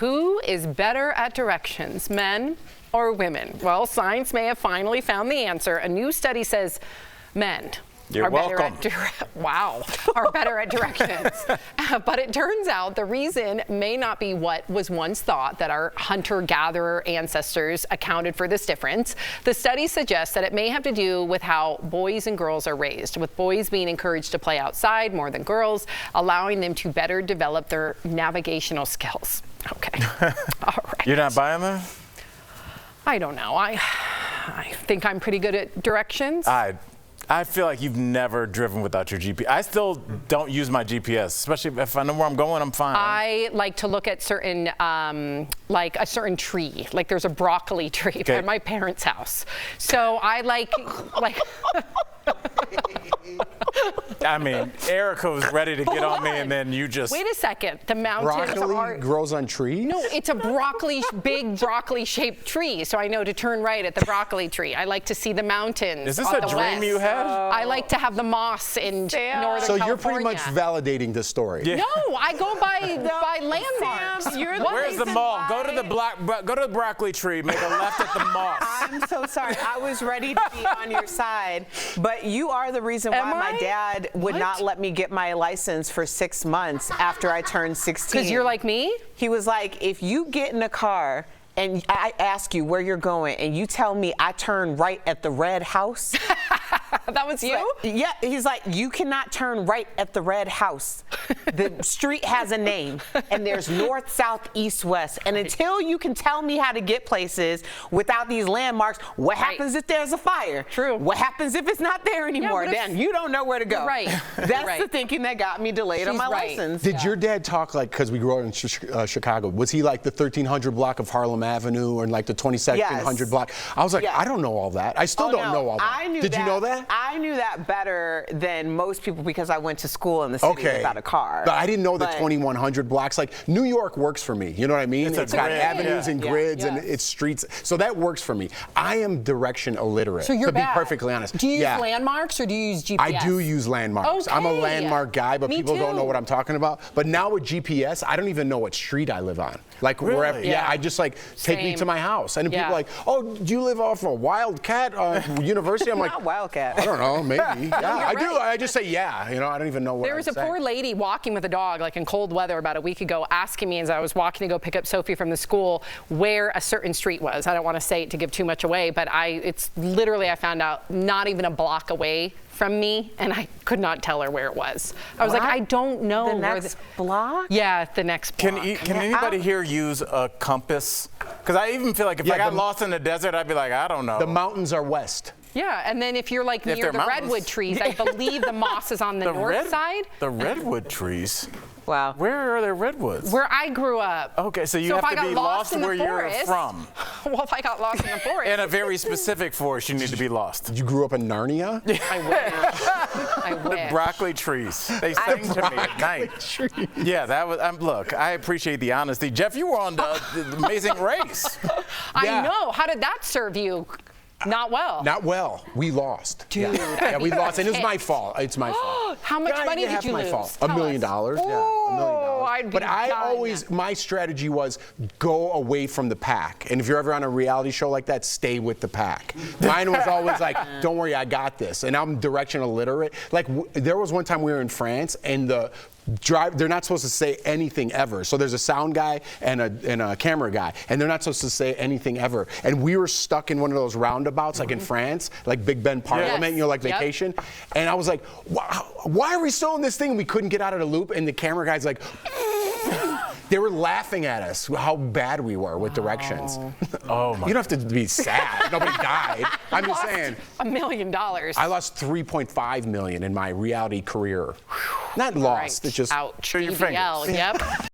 who is better at directions, men or women? Well, science may have finally found the answer. A new study says men are better at directions. But it turns out the reason may not be what was once thought, that our hunter-gatherer ancestors accounted for this difference. The study suggests that it may have to do with how boys and girls are raised, with boys being encouraged to play outside more than girls, allowing them to better develop their navigational skills. Okay. All right. You're not buying that? I don't know. I think I'm pretty good at directions. I feel like you've never driven without your GPS. I still don't use my GPS, especially if I know where I'm going, I'm fine. I like to look at certain, like a certain tree. Like there's a broccoli tree at my parents' house. So I like. I mean, Erica was ready to get on me, and then you just... Wait a second. The mountains broccoli grows on trees? No, it's a big broccoli-shaped tree, so I know to turn right at the broccoli tree. I like to see the mountains. Is this a dream you had? I like to have the moss in Northern California. So you're pretty much validating the story. Yeah. No, I go by landmarks. Sam, where's the mall? Go to the broccoli tree. Make a left at the moss. I'm so sorry. I was ready to be on your side, but you are the reason why my dad would not let me get my license for 6 months after I turned 16. Because you're like me? He was like, if you get in a car and I ask you where you're going and you tell me I turn right at the red house. That was you? Yeah, he's like, you cannot turn right at the red house. The street has a name, and there's north, south, east, west. And until you can tell me how to get places without these landmarks, what happens if there's a fire? True. What happens if it's not there anymore? Then you don't know where to go. Right. That's the thinking that got me delayed on my license. Did your dad talk like, because we grew up in Chicago, was he like the 1300 block of Harlem Avenue or like the 2200 block? I was like, I don't know all that. I still don't know all that. Did you know that? I knew that better than most people because I went to school in the city without a car. But I didn't know the 2100 blocks. Like New York works for me. You know what I mean? It's got avenues and grids and it's streets. So that works for me. I am direction illiterate, so you're to be perfectly honest. Do you use landmarks or do you use GPS? I do use landmarks. Okay. I'm a landmark guy, but people too. don't know what I'm talking about. But now with GPS, I don't even know what street I live on. Like wherever, I just like take me to my house. And people are like, oh, do you live off a Wildcat University? I'm like, not Wildcat. I don't know, maybe. Yeah, I do. I just say I don't even know what There was a poor lady walking with a dog like in cold weather about a week ago asking me as I was walking to go pick up Sophie from the school where a certain street was. I don't want to say it to give too much away, but it's literally, I found out, not even a block away from me, and I could not tell her where it was. I was like, I don't know the where next block? Yeah, the next block. Can anybody here use a compass? Because I even feel like if I got lost in the desert, I'd be like, I don't know. The mountains are west. Yeah, and then if you're like near the redwood trees, I believe the moss is on the north side. The redwood trees? Wow. Where are there redwoods? Where I grew up. Okay, so you have to be lost where you're from. Well, if I got lost in the forest. In a very specific forest, you need to be lost. You grew up in Narnia? I wish. I wish. The broccoli trees. They sing to me at night. Yeah, that was. Look, I appreciate the honesty. Jeff, you were on the Amazing Race. I know. How did that serve you? Not well. Not well. We lost. Dude. Yeah, we lost, and it was my fault. It's my fault. How much money did you lose? My fault. $1 million. Yeah, $1 million. But I always, my strategy was go away from the pack. And if you're ever on a reality show like that, stay with the pack. Mine was always like, don't worry, I got this. And I'm direction illiterate. Like there was one time we were in France, and they're not supposed to say anything ever. So there's a sound guy and a camera guy, and they're not supposed to say anything ever. And we were stuck in one of those roundabouts, like in France, like Big Ben Parliament, like vacation. And I was like, why are we still in this thing? And we couldn't get out of the loop. And the camera guy's like, they were laughing at us, how bad we were with directions. Oh my! You don't have to be sad. Nobody died. I'm just saying. $1 million. I lost $3.5 million in my reality career. Not lost. It's just. Ouch. Show your fingers. Yep.